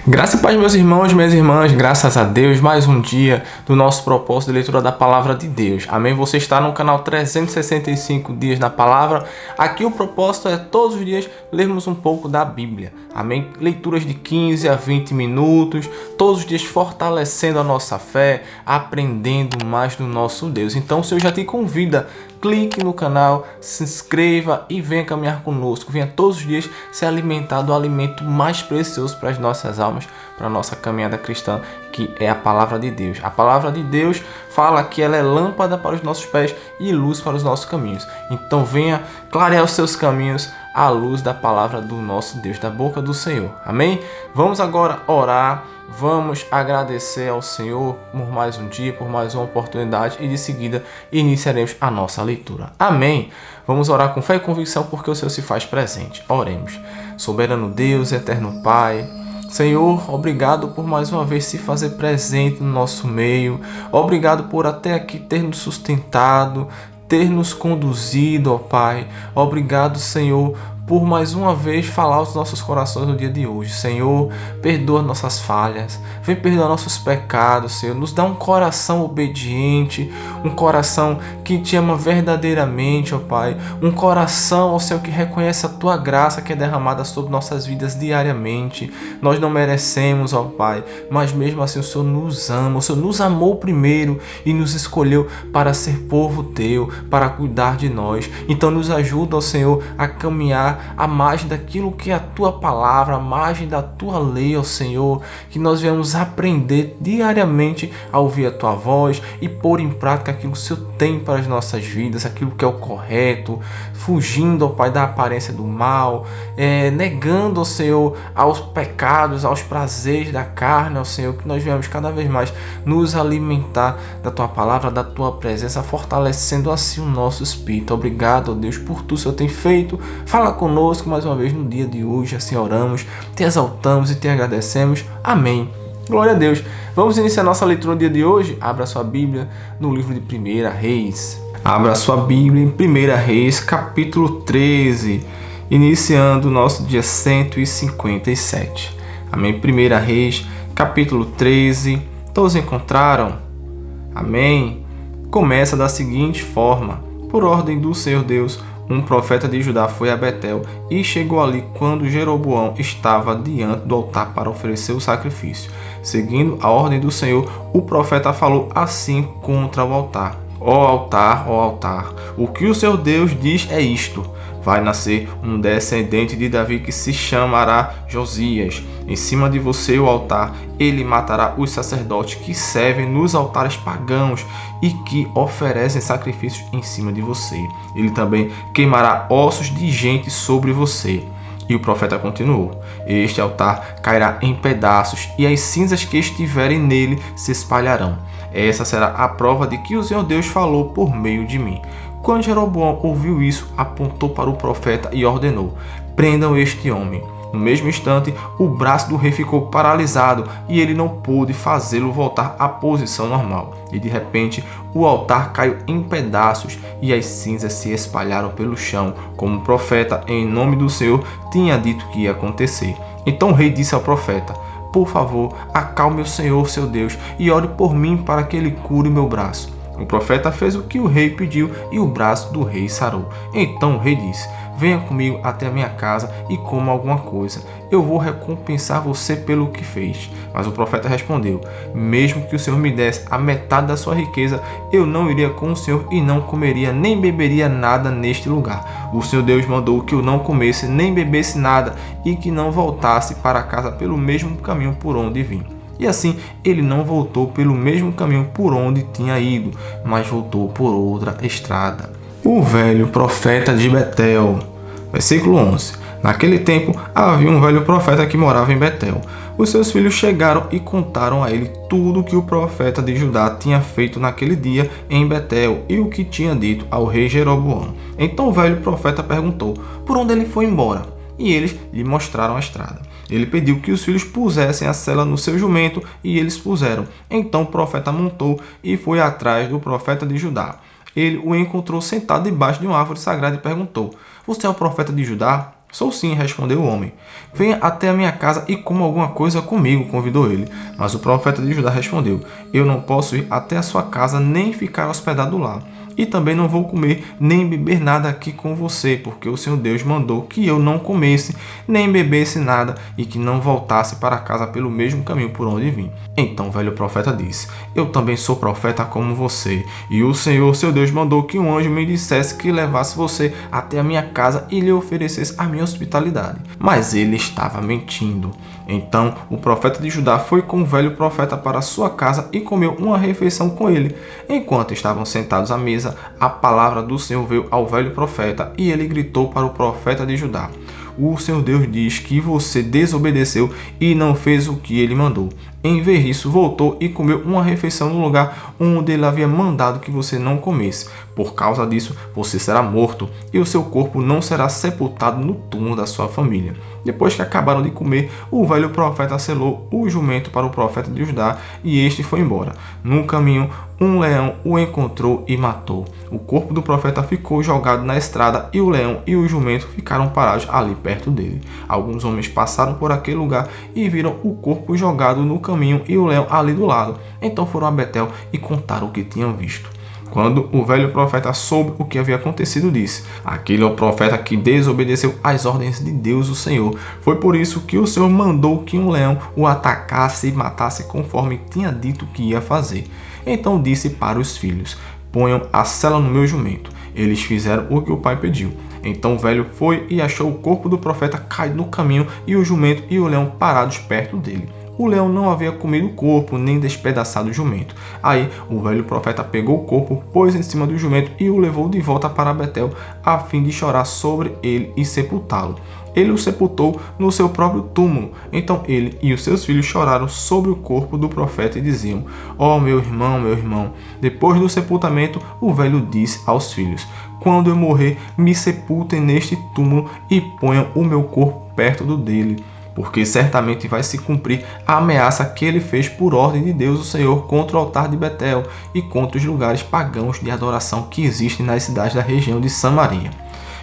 Graça e paz, meus irmãos, minhas irmãs, graças a Deus, mais um dia do nosso propósito de leitura da Palavra de Deus. Amém? Você está no canal 365 Dias na Palavra. Aqui o propósito é todos os dias lermos um pouco da Bíblia. Amém? Leituras de 15 a 20 minutos, todos os dias fortalecendo a nossa fé, aprendendo mais do nosso Deus. Então, o Senhor já te convida, clique no canal, se inscreva e venha caminhar conosco. Venha todos os dias se alimentar do alimento mais precioso para as nossas almas, para a nossa caminhada cristã, que é a Palavra de Deus. A Palavra de Deus fala que ela é lâmpada para os nossos pés e luz para os nossos caminhos. Então venha clarear os seus caminhos à luz da Palavra do nosso Deus, da boca do Senhor. Amém? Vamos agora orar. Vamos agradecer ao Senhor por mais um dia, por mais uma oportunidade e de seguida iniciaremos a nossa leitura. Amém? Vamos orar com fé e convicção porque o Senhor se faz presente. Oremos. Soberano Deus, eterno Pai, Senhor, obrigado por mais uma vez se fazer presente no nosso meio. Obrigado por até aqui ter nos sustentado, ter nos conduzido, ó Pai. Obrigado, Senhor, por mais uma vez falar aos nossos corações no dia de hoje. Senhor, perdoa nossas falhas, vem perdoar nossos pecados, Senhor. Nos dá um coração obediente, um coração que te ama verdadeiramente, ó Pai. Um coração, ó Senhor, que reconhece a Tua graça que é derramada sobre nossas vidas diariamente. Nós não merecemos, ó Pai, mas mesmo assim o Senhor nos ama. O Senhor nos amou primeiro e nos escolheu para ser povo Teu, para cuidar de nós. Então nos ajuda, ó Senhor, a caminhar a margem daquilo que é a Tua palavra, a margem da Tua lei, ó Senhor, que nós venhamos aprender diariamente a ouvir a Tua voz e pôr em prática aquilo que o Senhor tem para as nossas vidas, aquilo que é o correto, fugindo, ó Pai, da aparência do mal, negando, ó Senhor, aos pecados, aos prazeres da carne, ó Senhor, que nós venhamos cada vez mais nos alimentar da Tua palavra, da Tua presença, fortalecendo assim o nosso espírito. Obrigado, ó Deus, por tudo que o Senhor tem feito. Fala conosco mais uma vez no dia de hoje, assim oramos, te exaltamos e te agradecemos. Amém. Glória a Deus. Vamos iniciar nossa leitura no dia de hoje. Abra sua Bíblia no livro de 1 Reis. Abra sua Bíblia em 1 Reis, capítulo 13, iniciando o nosso dia 157. Amém. 1 Reis, capítulo 13. Todos encontraram? Amém. Começa da seguinte forma: por ordem do Senhor Deus, um profeta de Judá foi a Betel e chegou ali quando Jeroboão estava diante do altar para oferecer o sacrifício. Seguindo a ordem do Senhor, o profeta falou assim contra o altar: ó altar, o que o Senhor Deus diz é isto: vai nascer um descendente de Davi que se chamará Josias. Em cima de você, o altar, ele matará os sacerdotes que servem nos altares pagãos e que oferecem sacrifícios em cima de você. Ele também queimará ossos de gente sobre você. E o profeta continuou: este altar cairá em pedaços e as cinzas que estiverem nele se espalharão. Essa será a prova de que o Senhor Deus falou por meio de mim. Quando Jeroboão ouviu isso, apontou para o profeta e ordenou: prendam este homem. No mesmo instante, o braço do rei ficou paralisado e ele não pôde fazê-lo voltar à posição normal. E de repente, o altar caiu em pedaços e as cinzas se espalharam pelo chão, como o profeta, em nome do Senhor, tinha dito que ia acontecer. Então o rei disse ao profeta: por favor, acalme o Senhor, seu Deus, e ore por mim para que ele cure meu braço. O profeta fez o que o rei pediu e o braço do rei sarou. Então o rei disse: venha comigo até a minha casa e coma alguma coisa. Eu vou recompensar você pelo que fez. Mas o profeta respondeu: mesmo que o Senhor me desse a metade da sua riqueza, eu não iria com o Senhor e não comeria nem beberia nada neste lugar. O Senhor Deus mandou que eu não comesse nem bebesse nada e que não voltasse para casa pelo mesmo caminho por onde vim. E assim ele não voltou pelo mesmo caminho por onde tinha ido, mas voltou por outra estrada. O velho profeta de Betel. Versículo 11. Naquele tempo havia um velho profeta que morava em Betel. Os seus filhos chegaram e contaram a ele tudo o que o profeta de Judá tinha feito naquele dia em Betel e o que tinha dito ao rei Jeroboão. Então o velho profeta perguntou por onde ele foi embora, e eles lhe mostraram a estrada. Ele pediu que os filhos pusessem a sela no seu jumento e eles puseram. Então o profeta montou e foi atrás do profeta de Judá. Ele o encontrou sentado debaixo de uma árvore sagrada e perguntou: você é o profeta de Judá? Sou sim, respondeu o homem. Venha até a minha casa e coma alguma coisa comigo, convidou ele. Mas o profeta de Judá respondeu: Eu não posso ir até a sua casa nem ficar hospedado lá. E também não vou comer nem beber nada aqui com você, porque o Senhor Deus mandou que eu não comesse nem bebesse nada e que não voltasse para casa pelo mesmo caminho por onde vim. Então o velho profeta disse: Eu também sou profeta como você, e o Senhor, seu Deus, mandou que um anjo me dissesse que levasse você até a minha casa e lhe oferecesse a minha hospitalidade. Mas ele estava mentindo. Então o profeta de Judá foi com o velho profeta para sua casa e comeu uma refeição com ele. Enquanto estavam sentados à mesa, a palavra do Senhor veio ao velho profeta e ele gritou para o profeta de Judá: O Senhor Deus diz que você desobedeceu e não fez o que ele mandou. Em vez disso, voltou e comeu uma refeição no lugar onde ele havia mandado que você não comesse. Por causa disso, você será morto e o seu corpo não será sepultado no túmulo da sua família. Depois que acabaram de comer, o velho profeta selou o jumento para o profeta de Judá e este foi embora. No caminho, um leão o encontrou e matou. O corpo do profeta ficou jogado na estrada e o leão e o jumento ficaram parados ali perto dele. Alguns homens passaram por aquele lugar e viram o corpo jogado no caminho e o leão ali do lado. Então foram a Betel e contaram o que tinham visto. Quando o velho profeta soube o que havia acontecido, disse: Aquele é o profeta que desobedeceu às ordens de Deus, o Senhor. Foi por isso que o Senhor mandou que um leão o atacasse e matasse conforme tinha dito que ia fazer. Então disse para os filhos: Ponham a sela no meu jumento. Eles fizeram o que o pai pediu. Então o velho foi e achou o corpo do profeta caído no caminho e o jumento e o leão parados perto dele. O leão não havia comido o corpo, nem despedaçado o jumento. Aí o velho profeta pegou o corpo, pôs em cima do jumento e o levou de volta para Betel, a fim de chorar sobre ele e sepultá-lo. Ele o sepultou no seu próprio túmulo. Então ele e os seus filhos choraram sobre o corpo do profeta e diziam: Ó meu irmão, meu irmão. Depois do sepultamento, o velho disse aos filhos: Quando eu morrer, me sepultem neste túmulo e ponham o meu corpo perto do dele. Porque certamente vai se cumprir a ameaça que ele fez por ordem de Deus, o Senhor, contra o altar de Betel e contra os lugares pagãos de adoração que existem nas cidades da região de Samaria.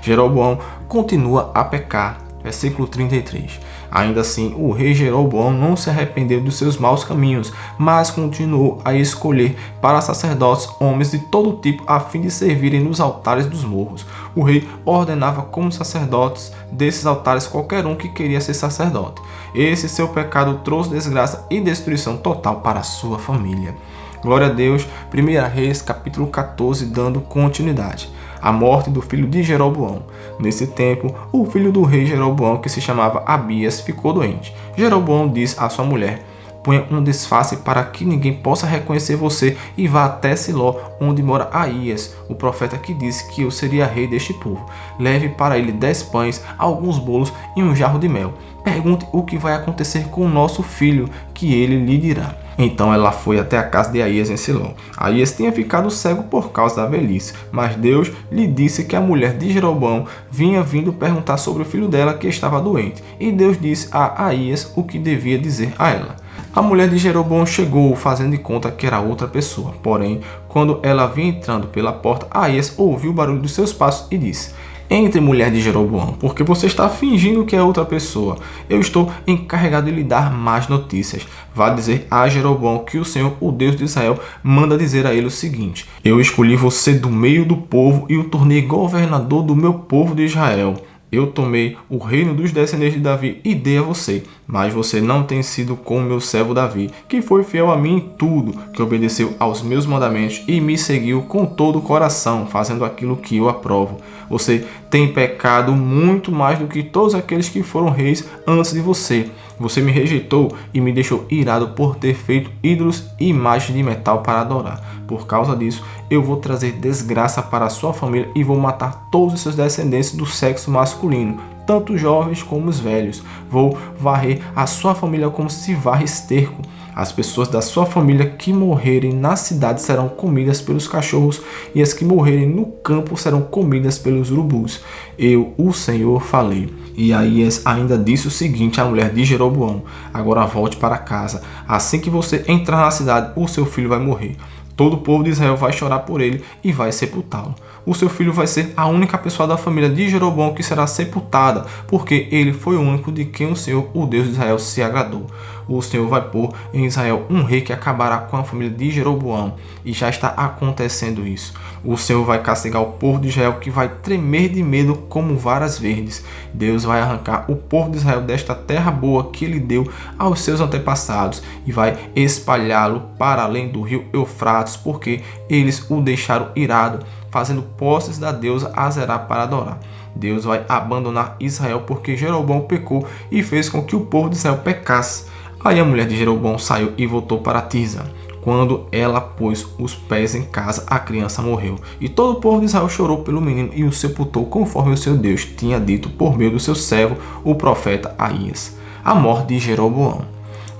Jeroboão continua a pecar. Versículo 33. Ainda assim, o rei Jeroboão não se arrependeu dos seus maus caminhos, mas continuou a escolher para sacerdotes homens de todo tipo a fim de servirem nos altares dos morros. O rei ordenava como sacerdotes desses altares qualquer um que queria ser sacerdote. Esse seu pecado trouxe desgraça e destruição total para a sua família. Glória a Deus. 1 Reis, capítulo 14, dando continuidade. A morte do filho de Jeroboão. Nesse tempo, o filho do rei Jeroboão, que se chamava Abias, ficou doente. Jeroboão disse à sua mulher: Ponha um disfarce para que ninguém possa reconhecer você e vá até Siló, onde mora Aías, o profeta que disse que eu seria rei deste povo. Leve para ele 10 pães, alguns bolos e um jarro de mel. Pergunte o que vai acontecer com o nosso filho, que ele lhe dirá. Então ela foi até a casa de Aías em Siló. Aías tinha ficado cego por causa da velhice, mas Deus lhe disse que a mulher de Jeroboão vinha vindo perguntar sobre o filho dela que estava doente. E Deus disse a Aías o que devia dizer a ela. A mulher de Jeroboão chegou, fazendo de conta que era outra pessoa. Porém, quando ela vinha entrando pela porta, Aías ouviu o barulho dos seus passos e disse: Entre, mulher de Jeroboão, porque você está fingindo que é outra pessoa. Eu estou encarregado de lhe dar más notícias. Vá dizer a Jeroboão que o Senhor, o Deus de Israel, manda dizer a ele o seguinte: Eu escolhi você do meio do povo e o tornei governador do meu povo de Israel. Eu tomei o reino dos descendentes de Davi e dei a você. Mas você não tem sido como meu servo Davi, que foi fiel a mim em tudo, que obedeceu aos meus mandamentos e me seguiu com todo o coração, fazendo aquilo que eu aprovo. Você tem pecado muito mais do que todos aqueles que foram reis antes de você. Você me rejeitou e me deixou irado por ter feito ídolos e imagens de metal para adorar. Por causa disso, eu vou trazer desgraça para a sua família e vou matar todos os seus descendentes do sexo masculino, tanto os jovens como os velhos. Vou varrer a sua família como se varre esterco. As pessoas da sua família que morrerem na cidade serão comidas pelos cachorros, e as que morrerem no campo serão comidas pelos urubus. Eu, o Senhor, falei. E Aías ainda disse o seguinte à mulher de Jeroboão: Agora volte para casa. Assim que você entrar na cidade, o seu filho vai morrer. Todo o povo de Israel vai chorar por ele e vai sepultá-lo. o seu filho vai ser a única pessoa da família de Jeroboão que será sepultada, porque ele foi o único de quem o Senhor, o Deus de Israel, se agradou. O Senhor vai pôr em Israel um rei que acabará com a família de Jeroboão, e já está acontecendo isso. O Senhor vai castigar o povo de Israel, que vai tremer de medo como varas verdes. Deus vai arrancar o povo de Israel desta terra boa que ele deu aos seus antepassados e vai espalhá-lo para além do rio Eufrates, porque eles o deixaram irado, fazendo postes da deusa Azerá para adorar. Deus vai abandonar Israel porque Jeroboão pecou e fez com que o povo de Israel pecasse. Aí a mulher de Jeroboão saiu e voltou para Tirza. Quando ela pôs os pés em casa, a criança morreu. E todo o povo de Israel chorou pelo menino e o sepultou conforme o seu Deus tinha dito por meio do seu servo, o profeta Aías. A morte de Jeroboão.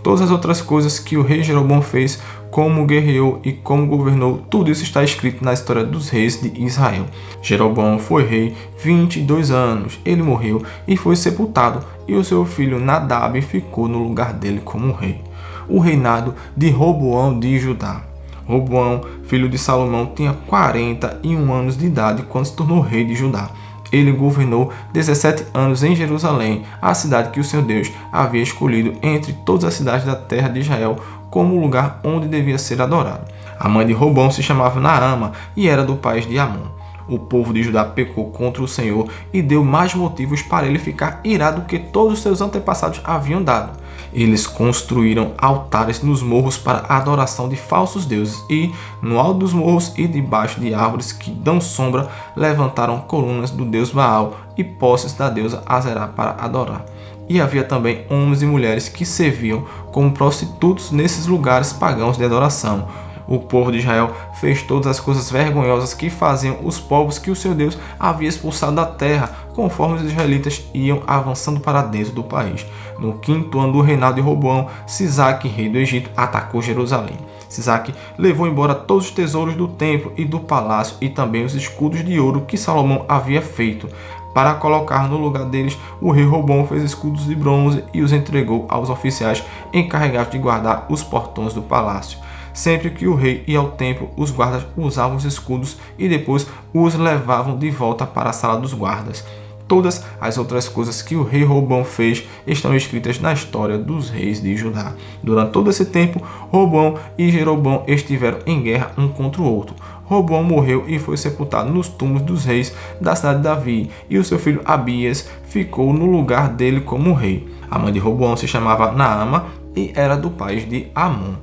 Todas as outras coisas que o rei Jeroboão fez, como guerreou e como governou, tudo isso está escrito na história dos reis de Israel. Jeroboão foi rei 22 anos. Ele morreu e foi sepultado, e o seu filho Nadab ficou no lugar dele como rei. O reinado de Roboão de Judá. Roboão, filho de Salomão, tinha 41 anos de idade quando se tornou rei de Judá. Ele governou 17 anos em Jerusalém, a cidade que o Senhor Deus havia escolhido entre todas as cidades da terra de Israel como o lugar onde devia ser adorado. A mãe de Roboão se chamava Naama e era do país de Amon. O povo de Judá pecou contra o Senhor e deu mais motivos para ele ficar irado que todos os seus antepassados haviam dado. Eles construíram altares nos morros para a adoração de falsos deuses e, no alto dos morros e debaixo de árvores que dão sombra, levantaram colunas do deus Baal e postes da deusa Azerá para adorar. E havia também homens e mulheres que serviam como prostitutos nesses lugares pagãos de adoração. O povo de Israel fez todas as coisas vergonhosas que faziam os povos que o seu Deus havia expulsado da terra, conforme os israelitas iam avançando para dentro do país. No 5º ano do reinado de Roboão, Sisaque, rei do Egito, atacou Jerusalém. Sisaque levou embora todos os tesouros do templo e do palácio e também os escudos de ouro que Salomão havia feito. Para colocar no lugar deles, o rei Roboão fez escudos de bronze e os entregou aos oficiais encarregados de guardar os portões do palácio. Sempre que o rei ia ao templo, os guardas usavam os escudos e depois os levavam de volta para a sala dos guardas. Todas as outras coisas que o rei Roboão fez estão escritas na história dos reis de Judá. Durante todo esse tempo, Roboão e Jeroboão estiveram em guerra um contra o outro. Roboão morreu e foi sepultado nos túmulos dos reis da cidade de Davi, e o seu filho Abias ficou no lugar dele como rei. A mãe de Roboão se chamava Naama e era do país de Amon.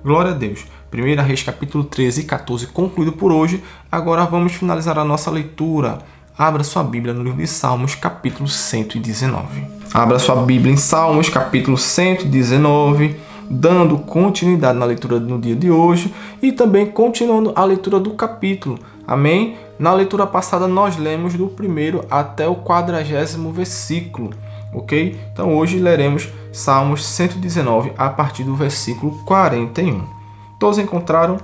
Glória a Deus. 1 Reis capítulo 13 e 14 concluído por hoje. Agora vamos finalizar a nossa leitura. Abra sua Bíblia no livro de Salmos capítulo 119. Abra sua Bíblia em Salmos capítulo 119, dando continuidade na leitura no dia de hoje e também continuando a leitura do capítulo. Amém? Na leitura passada nós lemos do 1º até o 40º versículo. Ok? Então hoje leremos Salmos 119 a partir do versículo 41. Todos encontraram?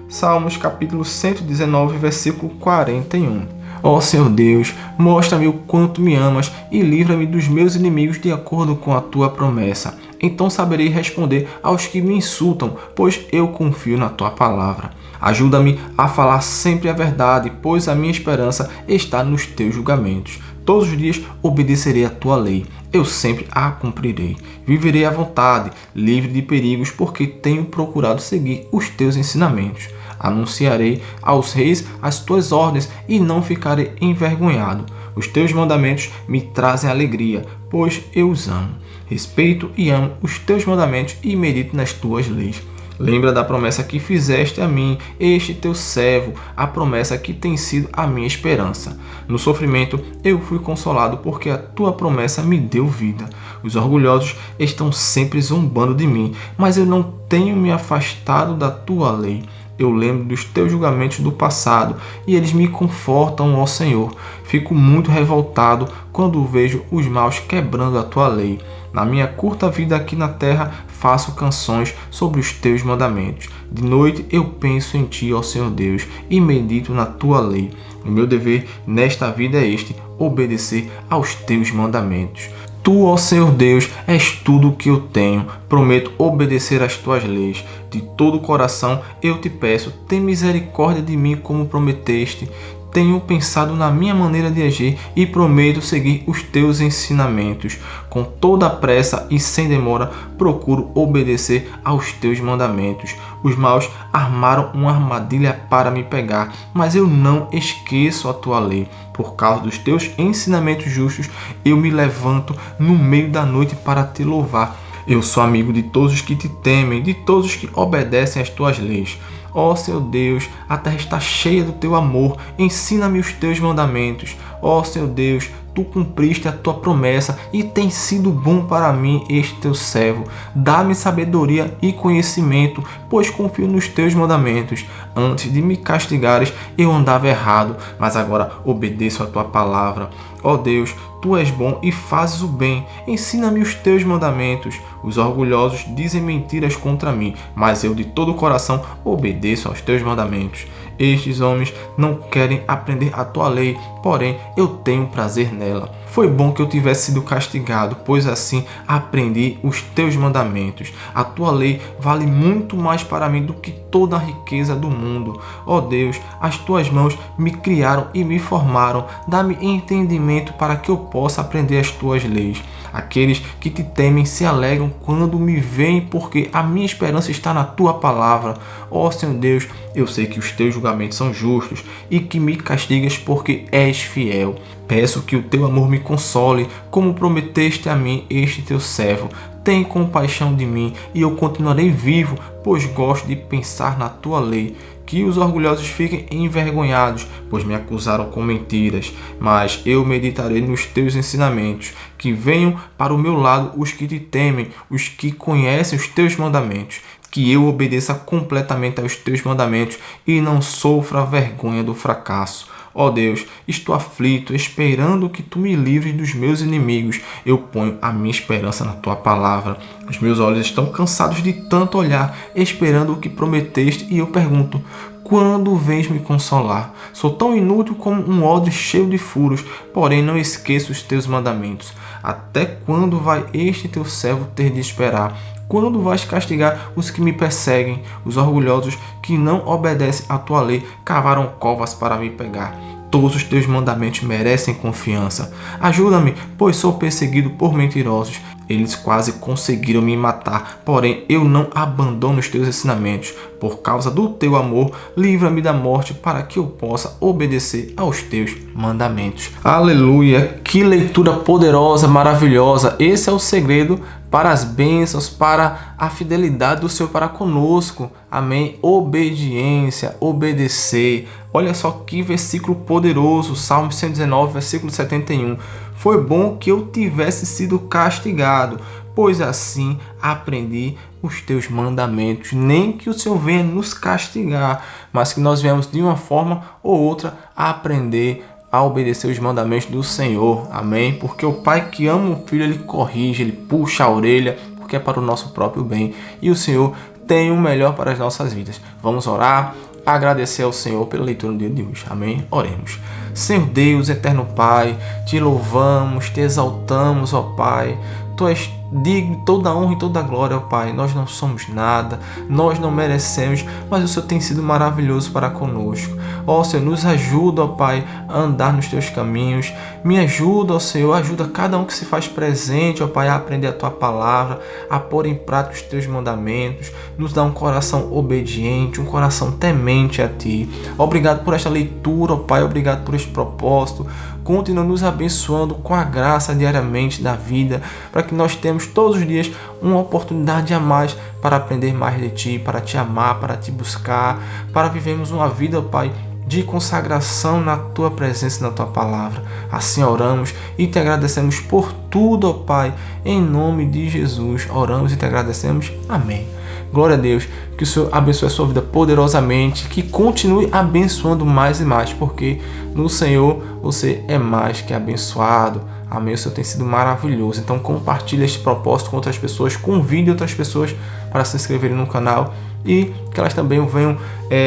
Salmos capítulo 119, versículo 41. Ó Senhor Deus, mostra-me o quanto me amas e livra-me dos meus inimigos de acordo com a tua promessa. Então saberei responder aos que me insultam, pois eu confio na tua palavra. Ajuda-me a falar sempre a verdade, pois a minha esperança está nos teus julgamentos. Todos os dias obedecerei a tua lei. Eu sempre a cumprirei. Viverei à vontade, livre de perigos, porque tenho procurado seguir os teus ensinamentos. Anunciarei aos reis as tuas ordens e não ficarei envergonhado. Os teus mandamentos me trazem alegria, pois eu os amo. Respeito e amo os teus mandamentos e medito nas tuas leis. Lembra da promessa que fizeste a mim, este teu servo, a promessa que tem sido a minha esperança. No sofrimento eu fui consolado, porque a tua promessa me deu vida. Os orgulhosos estão sempre zombando de mim, mas eu não tenho me afastado da tua lei. Eu lembro dos teus julgamentos do passado e eles me confortam, ó Senhor. Fico muito revoltado quando vejo os maus quebrando a tua lei. Na minha curta vida aqui na terra, faço canções sobre os teus mandamentos. De noite eu penso em ti, ó Senhor Deus, e medito na tua lei. O meu dever nesta vida é este, obedecer aos teus mandamentos. Tu, ó Senhor Deus, és tudo o que eu tenho. Prometo obedecer às tuas leis. De todo o coração eu te peço, tem misericórdia de mim como prometeste. tenho pensado na minha maneira de agir e prometo seguir os teus ensinamentos. Com toda a pressa e sem demora, procuro obedecer aos teus mandamentos. Os maus armaram uma armadilha para me pegar, mas eu não esqueço a tua lei. Por causa dos teus ensinamentos justos, eu me levanto no meio da noite para te louvar. Eu sou amigo de todos os que te temem, de todos os que obedecem às tuas leis. Ó Senhor Deus, a terra está cheia do teu amor, ensina-me os teus mandamentos. Ó Senhor Deus, tu cumpriste a tua promessa e tem sido bom para mim este teu servo. Dá-me sabedoria e conhecimento, pois confio nos teus mandamentos. Antes de me castigares, eu andava errado, mas agora obedeço a tua palavra. Ó Deus, tu és bom e fazes o bem. Ensina-me os teus mandamentos. Os orgulhosos dizem mentiras contra mim, mas eu de todo o coração obedeço aos teus mandamentos. Estes homens não querem aprender a tua lei, porém eu tenho prazer nela. Foi bom que eu tivesse sido castigado, pois assim aprendi os teus mandamentos. A tua lei vale muito mais para mim do que toda a riqueza do mundo. Ó Deus, as tuas mãos me criaram e me formaram. Dá-me entendimento para que eu possa aprender as tuas leis. Aqueles que te temem se alegram quando me veem, porque a minha esperança está na tua palavra. Ó Senhor Deus, eu sei que os teus julgamentos são justos e que me castigas porque és fiel. Peço que o teu amor me console, como prometeste a mim, este teu servo. Tem compaixão de mim e eu continuarei vivo, pois gosto de pensar na tua lei. Que os orgulhosos fiquem envergonhados, pois me acusaram com mentiras. Mas eu meditarei nos teus ensinamentos. Que venham para o meu lado os que te temem, os que conhecem os teus mandamentos. Que eu obedeça completamente aos teus mandamentos e não sofra a vergonha do fracasso. Ó Deus, estou aflito, esperando que tu me livres dos meus inimigos. Eu ponho a minha esperança na tua palavra. Os meus olhos estão cansados de tanto olhar, esperando o que prometeste, e eu pergunto: quando vens me consolar? Sou tão inútil como um odre cheio de furos, porém não esqueço os teus mandamentos. Até quando vai este teu servo ter de esperar? Quando vais castigar os que me perseguem? Os orgulhosos que não obedecem à tua lei cavaram covas para me pegar. Todos os teus mandamentos merecem confiança. Ajuda-me, pois sou perseguido por mentirosos. Eles quase conseguiram me matar, porém eu não abandono os teus ensinamentos. Por causa do teu amor, livra-me da morte para que eu possa obedecer aos teus mandamentos. Aleluia! Que leitura poderosa, maravilhosa! Esse é o segredo para as bênçãos, para a fidelidade do Senhor para conosco. Amém? Obediência, obedecer. Olha só que versículo poderoso, Salmo 119, versículo 71. Foi bom que eu tivesse sido castigado, pois assim aprendi os teus mandamentos. Nem que o Senhor venha nos castigar, mas que nós venhamos de uma forma ou outra a aprender a obedecer os mandamentos do Senhor. Amém? Porque o pai que ama o filho, ele corrige, ele puxa a orelha, porque é para o nosso próprio bem. E o Senhor tem o melhor para as nossas vidas. Vamos orar, agradecer ao Senhor pela leitura do dia de hoje. Amém? Oremos. Senhor Deus, eterno Pai, te louvamos, te exaltamos, ó Pai. Tu és digno de toda a honra e toda a glória, ó Pai. Nós não somos nada, nós não merecemos, mas o Senhor tem sido maravilhoso para conosco. Ó Senhor, nos ajuda, ó Pai, a andar nos teus caminhos. Me ajuda, ó Senhor, ajuda cada um que se faz presente, ó Pai, a aprender a tua palavra, a pôr em prática os teus mandamentos. Nos dá um coração obediente, um coração temente a Ti. Obrigado por esta leitura, ó Pai, obrigado por este propósito. Continua nos abençoando com a graça diariamente da vida, para que nós tenhamos todos os dias uma oportunidade a mais para aprender mais de Ti, para Te amar, para Te buscar, para vivermos uma vida, Pai, de consagração na Tua presença e na Tua palavra. Assim oramos e Te agradecemos por tudo, ó Pai, em nome de Jesus. Oramos e Te agradecemos. Amém. Glória a Deus, que o Senhor abençoe a sua vida poderosamente, que continue abençoando mais e mais, porque no Senhor você é mais que abençoado. Amém, o Senhor tem sido maravilhoso. Então compartilhe este propósito com outras pessoas, convide outras pessoas para se inscreverem no canal e que elas também venham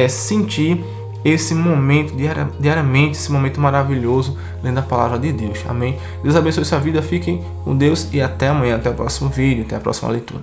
sentir esse momento diariamente, esse momento maravilhoso lendo a palavra de Deus. Amém. Deus abençoe sua vida, fiquem com Deus e até amanhã, até o próximo vídeo, até a próxima leitura.